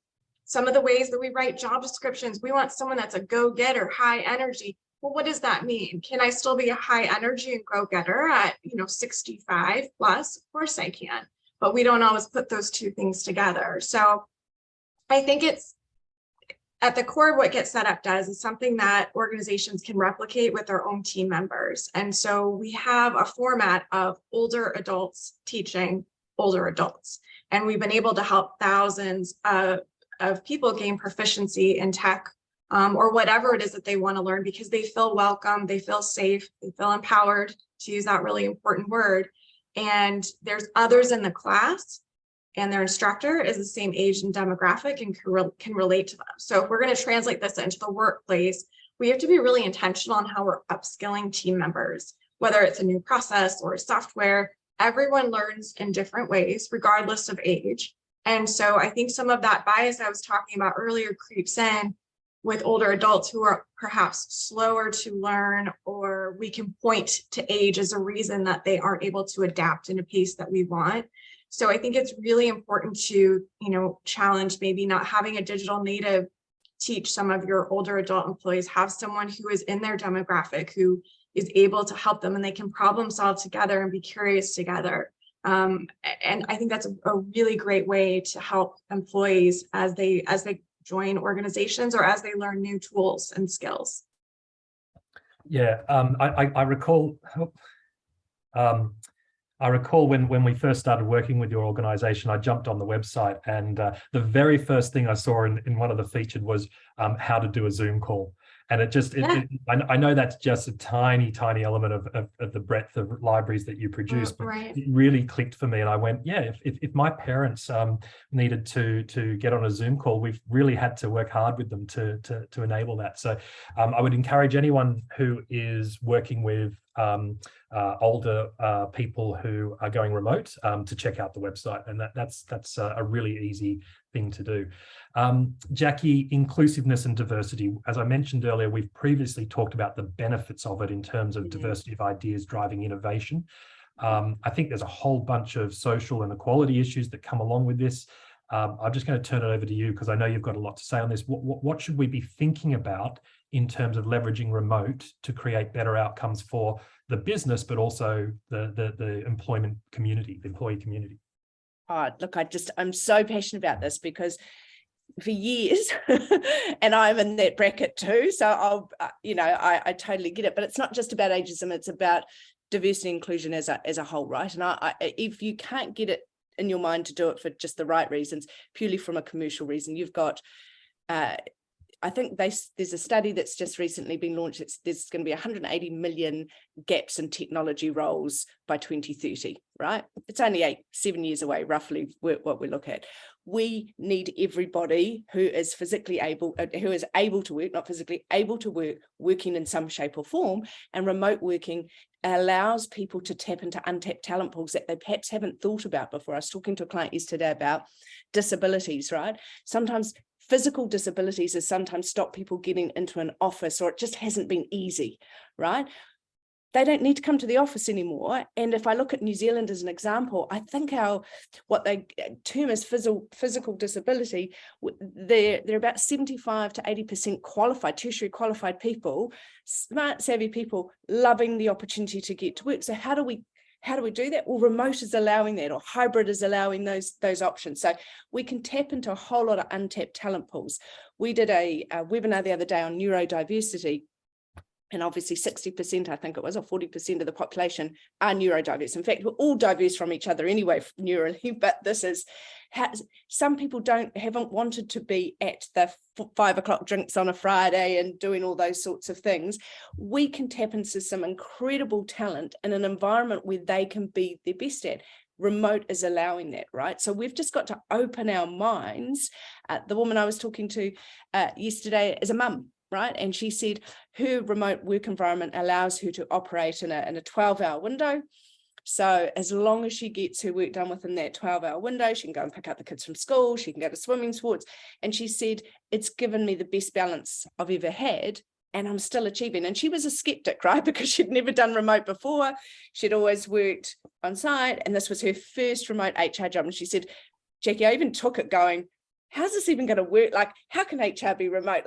some of the ways that we write job descriptions, we want someone that's a go-getter, high energy. Well, what does that mean? Can I still be a high energy and go-getter at 65 plus? Of course I can, but we don't always put those two things together. So I think it's at the core of what GetSetUp does is something that organizations can replicate with their own team members. And so we have a format of older adults teaching older adults. And we've been able to help thousands of people gain proficiency in tech or whatever it is that they want to learn, because they feel welcome, they feel safe, they feel empowered, to use that really important word. And there's others in the class and their instructor is the same age and demographic and can relate to them. So if we're going to translate this into the workplace, we have to be really intentional on how we're upskilling team members, whether it's a new process or software. Everyone learns in different ways, regardless of age. And so I think some of that bias I was talking about earlier creeps in with older adults who are perhaps slower to learn, or we can point to age as a reason that they aren't able to adapt in a pace that we want. So I think it's really important to, challenge maybe not having a digital native teach some of your older adult employees, have someone who is in their demographic, who is able to help them and they can problem solve together and be curious together. And I think that's a really great way to help employees as they join organizations or as they learn new tools and skills. Yeah, I recall. I recall when we first started working with your organization, I jumped on the website and the very first thing I saw in one of the featured was how to do a Zoom call. And I know that's just a tiny element of the breadth of libraries that you produce, but it really clicked for me. And I went, yeah, if my parents needed to get on a Zoom call, we've really had to work hard with them to enable that. So I would encourage anyone who is working with older people who are going remote to check out the website, and that's a really easy thing to do. Jacqui, inclusiveness and diversity. As I mentioned earlier, we've previously talked about the benefits of it in terms of diversity of ideas driving innovation. I think there's a whole bunch of social inequality issues that come along with this. I'm just going to turn it over to you because I know you've got a lot to say on this. What should we be thinking about in terms of leveraging remote to create better outcomes for the business, but also the employment community, the employee community? Oh, look, I'm so passionate about this because for years, and I'm in that bracket too. So I totally get it, but it's not just about ageism. It's about diversity and inclusion as a whole, right? And if you can't get it in your mind to do it for just the right reasons, purely from a commercial reason, you've got, I think there's a study that's just recently been launched. There's going to be 180 million gaps in technology roles by 2030, right? It's only 7 years away, roughly, what we look at. We need everybody who is physically able, who is able to work, not physically able to work, working in some shape or form. And remote working allows people to tap into untapped talent pools that they perhaps haven't thought about before. I was talking to a client yesterday about disabilities, right? Sometimes physical disabilities has sometimes stopped people getting into an office, or it just hasn't been easy, right? They don't need to come to the office anymore. And if I look at New Zealand as an example, I think what they term as physical disability, they're about 75 to 80% qualified, tertiary qualified people, smart, savvy people, loving the opportunity to get to work. So how do we do that? Well, remote is allowing that, or hybrid is allowing those options. So we can tap into a whole lot of untapped talent pools. We did a webinar the other day on neurodiversity. and obviously 60%, I think it was, or 40% of the population are neurodiverse. In fact, we're all diverse from each other anyway, neurally, but this is how some people haven't wanted to be at the 5 o'clock drinks on a Friday and doing all those sorts of things. We can tap into some incredible talent in an environment where they can be their best at. Remote is allowing that, right? So we've just got to open our minds. The woman I was talking to yesterday is a mum, right? And she said her remote work environment allows her to operate in a 12-hour window. So as long as she gets her work done within that 12-hour window, she can go and pick up the kids from school, she can go to swimming sports. And she said, it's given me the best balance I've ever had, and I'm still achieving. And she was a skeptic, right? Because she'd never done remote before. She'd always worked on site, and this was her first remote HR job. And she said, Jacqui, I even took it going, how's this even going to work? Like, how can HR be remote?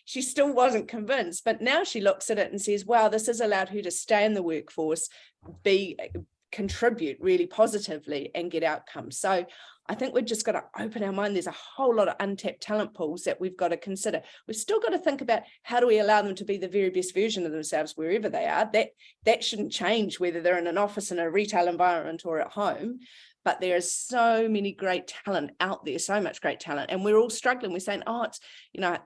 She still wasn't convinced, but now she looks at it and says, wow, this has allowed her to stay in the workforce, contribute really positively and get outcomes. So I think we've just got to open our mind. There's a whole lot of untapped talent pools that we've got to consider. We've still got to think about how do we allow them to be the very best version of themselves wherever they are. That shouldn't change whether they're in an office, in a retail environment, or at home. But there is so many great talent out there, so much great talent. And we're all struggling. We're saying, oh, it's,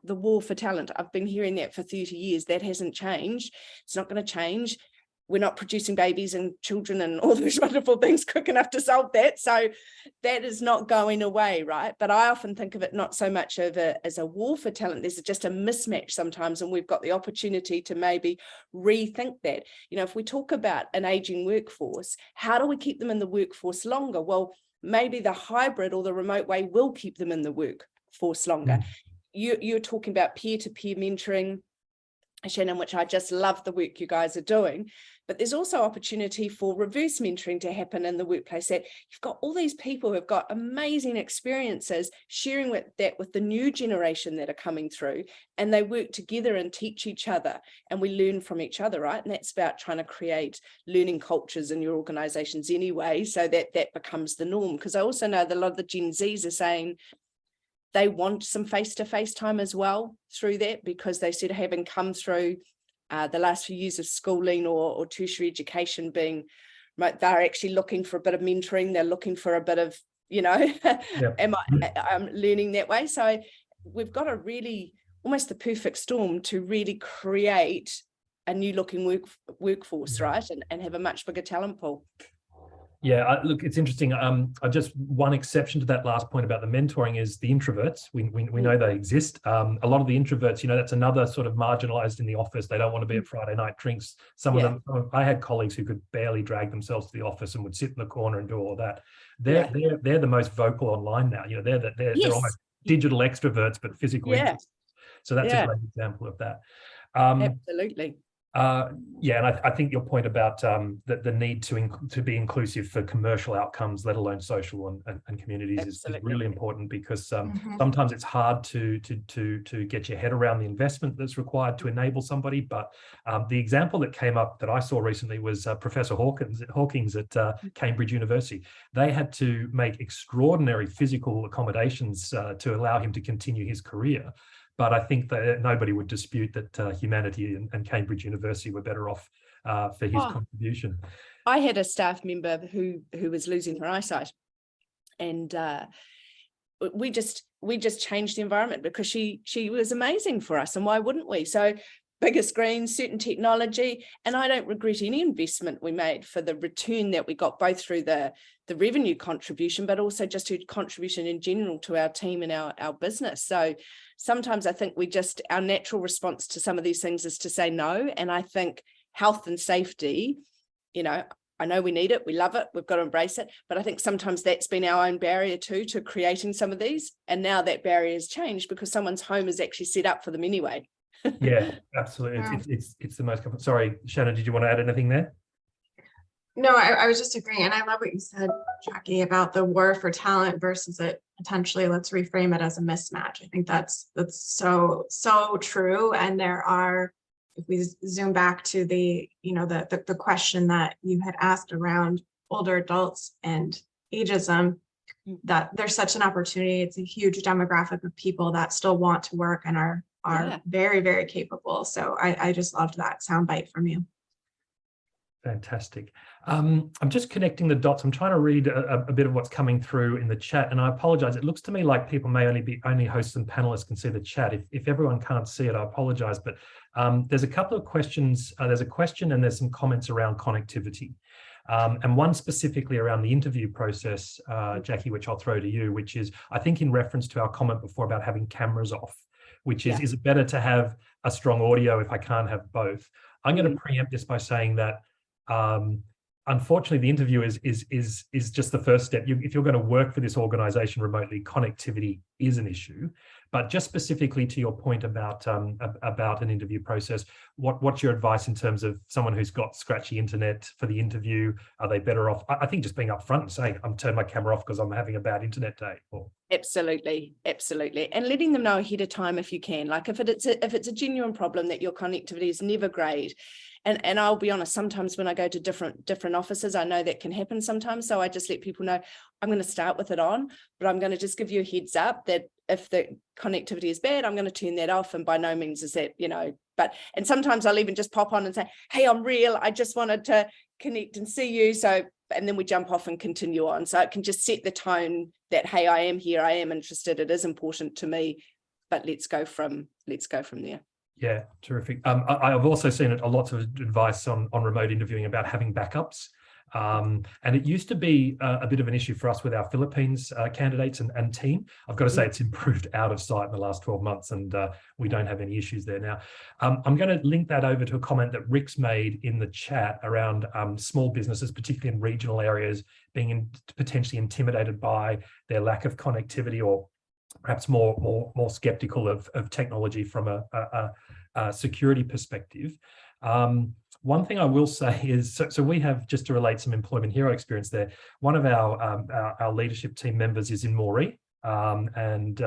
the war for talent. I've been hearing that for 30 years. That hasn't changed. It's not going to change. We're not producing babies and children and all those wonderful things quick enough to solve that. So that is not going away, right? But I often think of it not so much as a war for talent. There's just a mismatch sometimes, and we've got the opportunity to maybe rethink that. If we talk about an aging workforce, how do we keep them in the workforce longer? Well, maybe the hybrid or the remote way will keep them in the workforce longer. You're talking about peer-to-peer mentoring, Shannon, which I just love the work you guys are doing, but there's also opportunity for reverse mentoring to happen in the workplace, that you've got all these people who've got amazing experiences sharing with the new generation that are coming through, and they work together and teach each other, and we learn from each other, right? And that's about trying to create learning cultures in your organizations anyway, so that becomes the norm. Because I also know that a lot of the Gen Zs are saying they want some face-to-face time as well through that, because they said, having come through the last few years of schooling or tertiary education being, they're actually looking for a bit of mentoring. They're looking for a bit of, I'm learning that way. So we've got a really, almost the perfect storm to really create a new looking workforce, right? And have a much bigger talent pool. Yeah, look, it's interesting. I just, one exception to that last point about the mentoring is the introverts. We know they exist. A lot of the introverts, that's another sort of marginalized in the office. They don't want to be at Friday night drinks. Some of them, I had colleagues who could barely drag themselves to the office and would sit in the corner and do all that. They're the most vocal online now. They're almost digital extroverts, but physical introverts. So that's a great example of that. Absolutely. And I think your point about the need to be inclusive for commercial outcomes, let alone social and communities, is really important, because sometimes it's hard to get your head around the investment that's required to enable somebody. But the example that came up that I saw recently was Professor Hawkins at Cambridge University. They had to make extraordinary physical accommodations to allow him to continue his career. But I think that nobody would dispute that humanity and Cambridge University were better off for his contribution. I had a staff member who was losing her eyesight, and we just changed the environment, because she was amazing for us, and why wouldn't we? So bigger screens, certain technology, and I don't regret any investment we made for the return that we got, both through the revenue contribution, but also just to contribution in general to our team and our business. So sometimes I think our natural response to some of these things is to say no. And I think health and safety, I know we need it, we love it, we've got to embrace it, but I think sometimes that's been our own barrier too to creating some of these. And now that barrier has changed, because someone's home is actually set up for them anyway. Yeah, absolutely. It's the most common. Sorry, Shannon, did you want to add anything there? No, I was just agreeing. And I love what you said, Jacqui, about the war for talent versus it potentially, let's reframe it as a mismatch. I think that's so true. And there are, if we zoom back to the question that you had asked around older adults and ageism, that there's such an opportunity. It's a huge demographic of people that still want to work and are are very, very capable. So I just loved that soundbite from you. Fantastic. I'm just connecting the dots. I'm trying to read a bit of what's coming through in the chat, and I apologize. It looks to me like people may only hosts and panelists can see the chat. If everyone can't see it, I apologize. But there's a couple of questions. There's a question and there's some comments around connectivity. And one specifically around the interview process, Jacqui, which I'll throw to you, which is, I think, in reference to our comment before about having cameras off, which is it better to have a strong audio if I can't have both? I'm going to preempt this by saying that unfortunately, the interview is just the first step. If you're going to work for this organization remotely, connectivity is an issue. But just specifically to your point about an interview process, what's your advice in terms of someone who's got scratchy internet for the interview? Are they better off? I think just being upfront and saying, I'm turning my camera off because I'm having a bad internet day. Absolutely, and letting them know ahead of time if you can. Like if it's a genuine problem that your connectivity is never great. And I'll be honest, sometimes when I go to different offices, I know that can happen sometimes. So I just let people know I'm going to start with it on, but I'm going to just give you a heads up that if the connectivity is bad, I'm going to turn that off. And by no means is that, and sometimes I'll even just pop on and say, hey, I'm real. I just wanted to connect and see you. So, and then we jump off and continue on. So it can just set the tone that, hey, I am here. I am interested. It is important to me, but let's go from there. Yeah, terrific. I've also seen a lot of advice on remote interviewing about having backups. And it used to be a bit of an issue for us with our Philippines candidates and team. I've got to say it's improved out of sight in the last 12 months and we don't have any issues there now. I'm going to link that over to a comment that Rick's made in the chat around small businesses, particularly in regional areas, being potentially intimidated by their lack of connectivity or perhaps more skeptical of technology from a security perspective. One thing I will say is, so we have, just to relate some employment hero experience there, one of our leadership team members is in Moree, and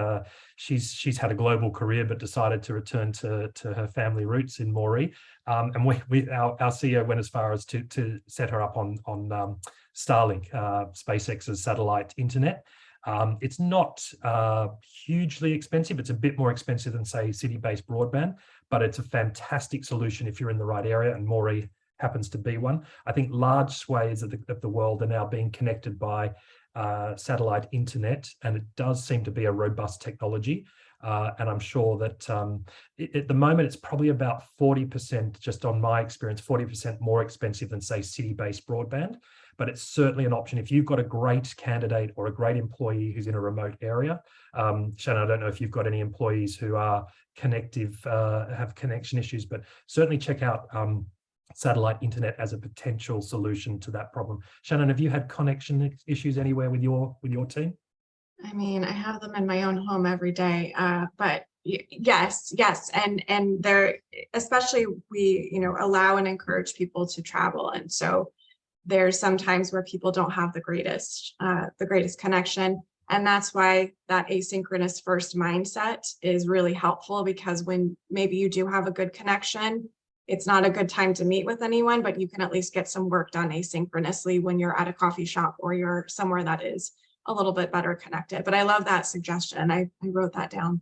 she's had a global career but decided to return to her family roots in Moree. And our CEO went as far as to set her up on Starlink, SpaceX's satellite internet. It's not hugely expensive. It's a bit more expensive than, say, city-based broadband, but it's a fantastic solution if you're in the right area, and Moree happens to be one. I think large swathes of the world are now being connected by satellite internet, and it does seem to be a robust technology. And I'm sure that at the moment, it's probably about 40%, just on my experience, 40% more expensive than, say, city-based broadband. But it's certainly an option if you've got a great candidate or a great employee who's in a remote area. Shannon, I don't know if you've got any employees who are have connection issues, but certainly check out satellite internet as a potential solution to that problem. Shannon, have you had connection issues anywhere with your team? I mean, I have them in my own home every day, but yes, and they're, especially we allow and encourage people to travel, and so there's some times where people don't have the greatest connection. And that's why that asynchronous first mindset is really helpful, because when maybe you do have a good connection, it's not a good time to meet with anyone, but you can at least get some work done asynchronously when you're at a coffee shop or you're somewhere that is a little bit better connected. But I love that suggestion. I wrote that down.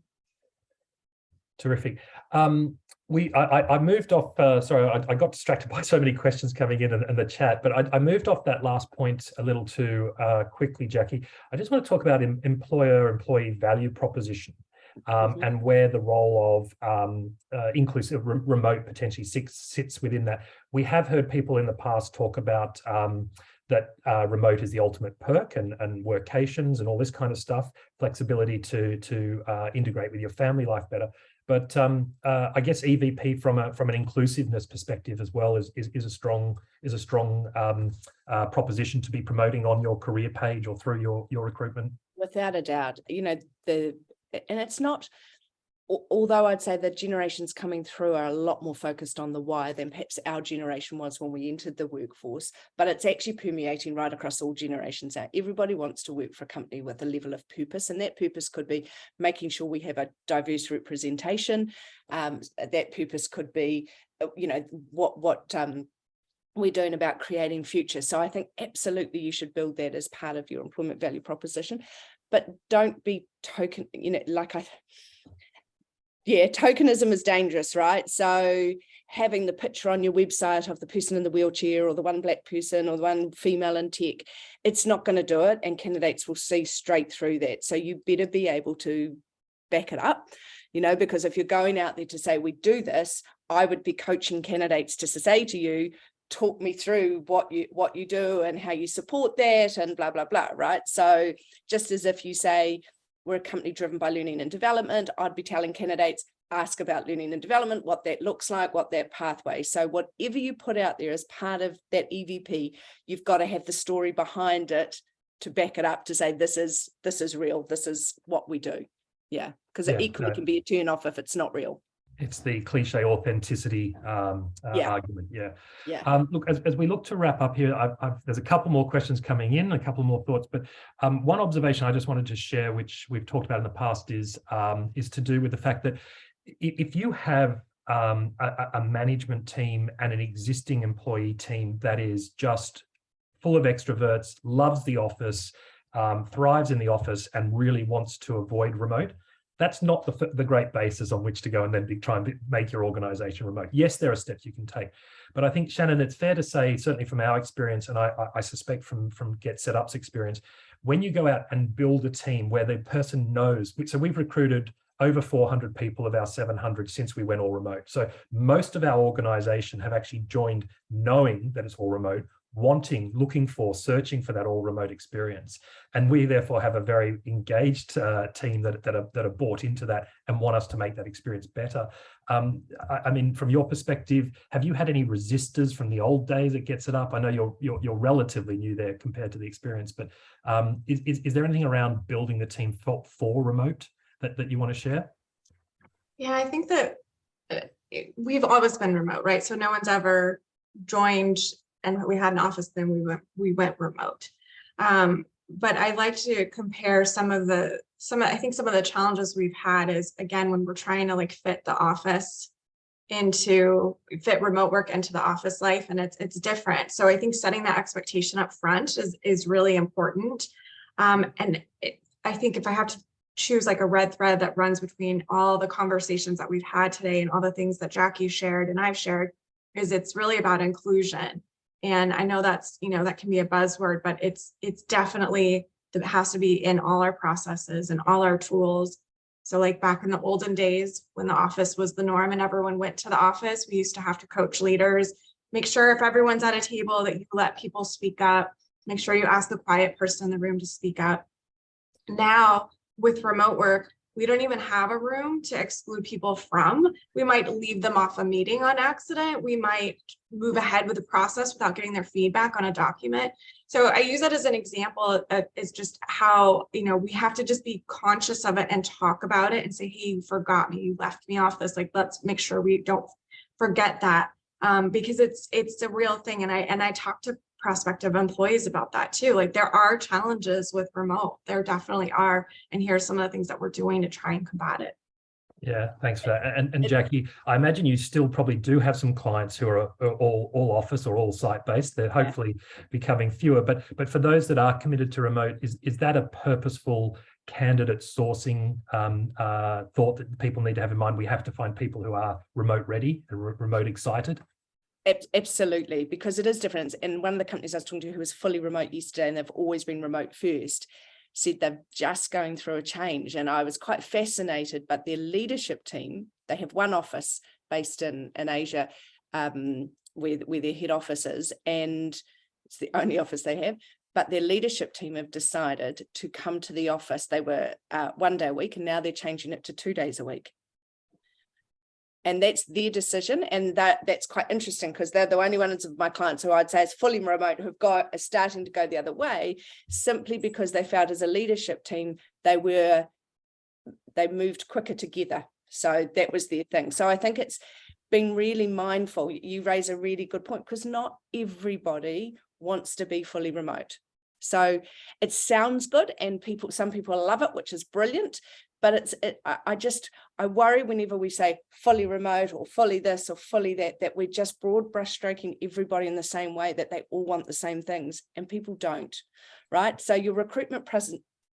Terrific. I moved off, sorry, I got distracted by so many questions coming in and the chat, but I moved off that last point a little too quickly, Jacqui. I just want to talk about employer-employee value proposition and where the role of inclusive remote potentially sits within that. We have heard people in the past talk about that remote is the ultimate perk and workations and all this kind of stuff, flexibility to integrate with your family life better. But I guess EVP from an inclusiveness perspective as well is a strong proposition to be promoting on your career page or through your recruitment. Without a doubt, and it's not. Although I'd say the generations coming through are a lot more focused on the why than perhaps our generation was when we entered the workforce, but it's actually permeating right across all generations now. Everybody wants to work for a company with a level of purpose, and that purpose could be making sure we have a diverse representation. That purpose could be, what we're doing about creating future. So I think absolutely you should build that as part of your employment value proposition, but don't be token, Yeah, tokenism is dangerous, right? So having the picture on your website of the person in the wheelchair or the one black person or the one female in tech, it's not going to do it, and candidates will see straight through that. So you better be able to back it up, because if you're going out there to say we do this, I would be coaching candidates to say to you, talk me through what you do and how you support that and blah, blah, blah, right? So just as if you say, we're a company driven by learning and development, I'd be telling candidates, ask about learning and development, what that looks like, what that pathway. So whatever you put out there as part of that EVP, you've got to have the story behind it to back it up, to say, this is real, this is what we do. Yeah, because it equally can be a turn off if it's not real. It's the cliche authenticity argument. Yeah. Look, as we look to wrap up here, there's a couple more questions coming in, a couple more thoughts, but one observation I just wanted to share, which we've talked about in the past, is to do with the fact that if you have a management team and an existing employee team that is just full of extroverts, loves the office, thrives in the office, and really wants to avoid remote, that's not the great basis on which to go and then try and make your organization remote. Yes, there are steps you can take, but I think, Shannon, it's fair to say, certainly from our experience, and I suspect from GetSetUp's experience, when you go out and build a team where the person knows, so we've recruited over 400 people of our 700 since we went all remote. So most of our organization have actually joined knowing that it's all remote, looking for, searching for that all remote experience. And we therefore have a very engaged team that are bought into that and want us to make that experience better. I mean, from your perspective, have you had any resistors from the old days at GetSetUp? I know you're relatively new there compared to the experience, but is there anything around building the team for remote that you want to share? Yeah, I think that we've always been remote, right? So no one's ever joined and we had an office, then we went remote. But I like to compare some of the challenges we've had is, again, when we're trying to fit remote work into the office life, and it's different. So I think setting that expectation up front is really important. I think if I have to choose a red thread that runs between all the conversations that we've had today and all the things that Jacqui shared and I've shared, is it's really about inclusion. And I know that's, that can be a buzzword, but it's definitely, it has to be in all our processes and all our tools. So back in the olden days when the office was the norm and everyone went to the office, we used to have to coach leaders, make sure if everyone's at a table that you let people speak up, make sure you ask the quiet person in the room to speak up. Now with remote work, we don't even have a room to exclude people from. We might leave them off a meeting on accident. We might move ahead with the process without getting their feedback on a document. So I use that as an example. It's just how, we have to just be conscious of it and talk about it and say, hey, you forgot me, you left me off this. Let's make sure we don't forget that, because it's a real thing. And I talk to prospective employees about that too. There are challenges with remote. There definitely are. And here's some of the things that we're doing to try and combat it. Yeah, thanks for that. And Jacqui, I imagine you still probably do have some clients who are all office or all site-based. They're hopefully becoming fewer. But for those that are committed to remote, is that a purposeful candidate sourcing thought that people need to have in mind? We have to find people who are remote ready, remote excited. Absolutely, because it is different. And one of the companies I was talking to who was fully remote yesterday, and they've always been remote first, said they're just going through a change. And I was quite fascinated, but their leadership team, they have one office based in Asia, where their head office is, and it's the only office they have. But their leadership team have decided to come to the office. They were 1 day a week, and now they're changing it to 2 days a week. And that's their decision. And that's quite interesting, because they're the only ones of my clients who I'd say is fully remote are starting to go the other way, simply because they felt as a leadership team, they moved quicker together. So that was their thing. So I think it's being really mindful. You raise a really good point, because not everybody wants to be fully remote. So it sounds good, and some people love it, which is brilliant. But I worry whenever we say fully remote or fully this or fully that we're just broad brush stroking everybody in the same way, that they all want the same things, and people don't, right? So your recruitment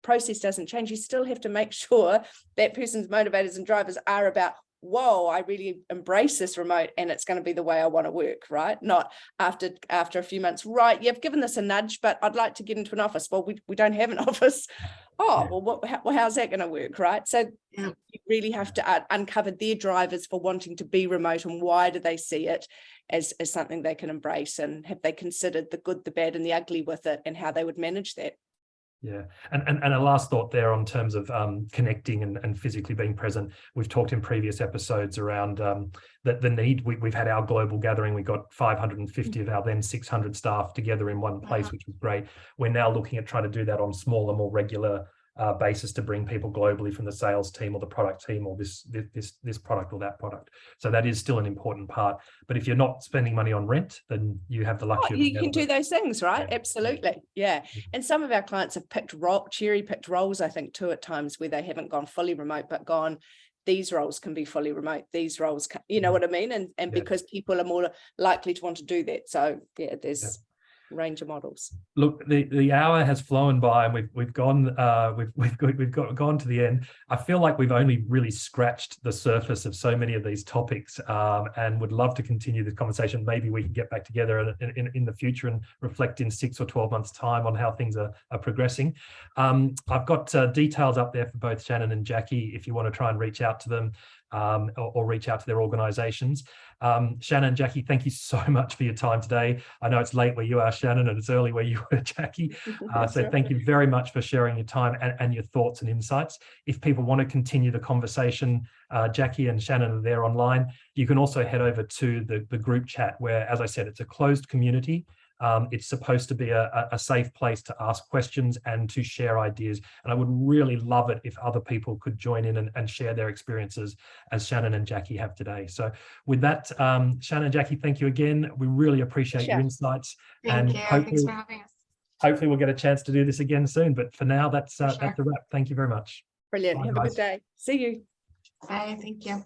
process doesn't change, you still have to make sure that person's motivators and drivers are about, whoa, I really embrace this remote and it's going to be the way I want to work, right? Not after a few months, right, you've given this a nudge, but I'd like to get into an office. Well, we don't have an office. Oh, well, how's that going to work, right? So you really have to uncover their drivers for wanting to be remote, and why do they see it as something they can embrace, and have they considered the good, the bad and the ugly with it, and how they would manage that. Yeah, and a last thought there on terms of connecting and physically being present. We've talked in previous episodes around the need. We've had our global gathering. We got 550 of our then 600 staff together in one place, which was great. We're now looking at trying to do that on smaller, more regular basis to bring people globally from the sales team or the product team or this product or that product. So that is still an important part. But if you're not spending money on rent, then you have the luxury. You can do those things, right? Yeah. Absolutely. Yeah. And some of our clients have cherry-picked roles, I think, too, at times, where they haven't gone fully remote, but gone, these roles can be fully remote. These roles can, you know what I mean? And because people are more likely to want to do that. So yeah, there's range of models. Look, the hour has flown by, and we've gone gone to the end. I feel like we've only really scratched the surface of so many of these topics, and would love to continue this conversation. Maybe we can get back together in the future and reflect in 6 or 12 months' time on how things are progressing. I've got details up there for both Shannon and Jacqui if you want to try and reach out to them. Or reach out to their organizations. Shannon, Jacqui, thank you so much for your time today. I know it's late where you are, Shannon, and it's early where you were, Jacqui. So thank you very much for sharing your time and your thoughts and insights. If people want to continue the conversation, Jacqui and Shannon are there online. You can also head over to the group chat where, as I said, it's a closed community. It's supposed to be a safe place to ask questions and to share ideas. And I would really love it if other people could join in and share their experiences as Shannon and Jacqui have today. So with that, Shannon and Jacqui, thank you again. We really appreciate your insights. Thank you. Thanks for having us. Hopefully we'll get a chance to do this again soon. But for now, that's a wrap. Thank you very much. Brilliant. Bye, Have guys. a good day. See you. Bye. Thank you.